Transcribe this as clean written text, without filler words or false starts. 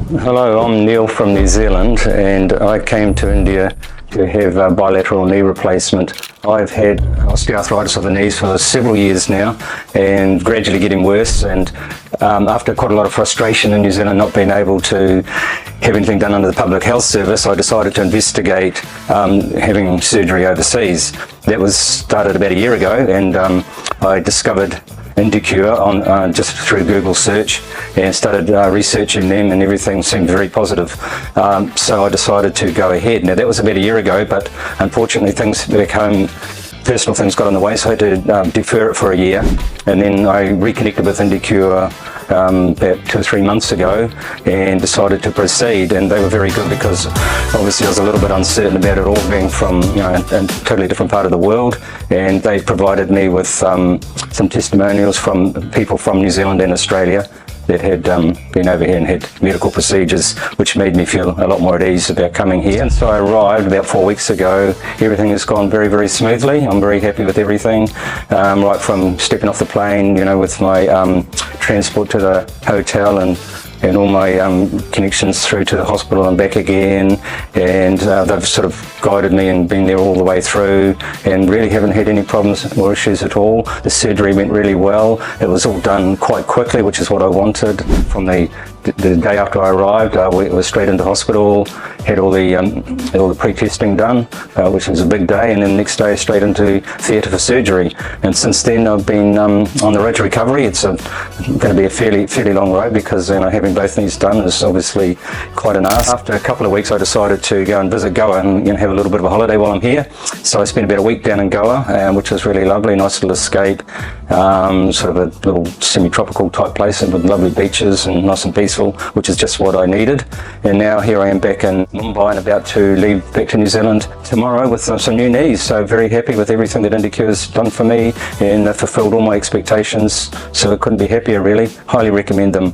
Hello, I'm Neil from New Zealand, and I came to India to have a bilateral knee replacement. I've had osteoarthritis of the knees for several years now and gradually getting worse, and after quite a lot of frustration in New Zealand not being able to have anything done under the Public Health Service, I decided to investigate having surgery overseas. That was started about a year ago, and I discovered IndiCure on just through Google search and started researching them, and everything seemed very positive. So I decided to go ahead. Now that was about a year ago, but unfortunately things back home, personal things got in the way, so I had to defer it for a year. And then I reconnected with IndiCure about 2 or 3 months ago and decided to proceed, and they were very good because obviously I was a little bit uncertain about it all being from a totally different part of the world, and they provided me with some testimonials from people from New Zealand and Australia that had been over here and had medical procedures, which made me feel a lot more at ease about coming here. And so I arrived about 4 weeks ago. Everything has gone very, very smoothly. I'm very happy with everything, right from stepping off the plane, with my transport to the hotel and all my connections through to the hospital and back again, and they've sort of guided me and been there all the way through, and really haven't had any problems or issues at all. The surgery went really well. It was all done quite quickly, which is what I wanted. From the day after I arrived, we were straight into hospital, had all the pre-testing done, which was a big day, and then the next day straight into theatre for surgery. And since then I've been on the road to recovery. It's going to be a fairly long road because having both knees done is obviously quite an ask. After a couple of weeks I decided to go and visit Goa and have a little bit of a holiday while I'm here. So I spent about a week down in Goa, which was really lovely, nice little escape, sort of a little semi-tropical type place with lovely beaches and nice and peaceful, which is just what I needed. And now here I am back in Mumbai and about to leave back to New Zealand tomorrow with some new knees. So very happy with everything that IndiCure has done for me, and fulfilled all my expectations, so I couldn't be happier really. Highly recommend them.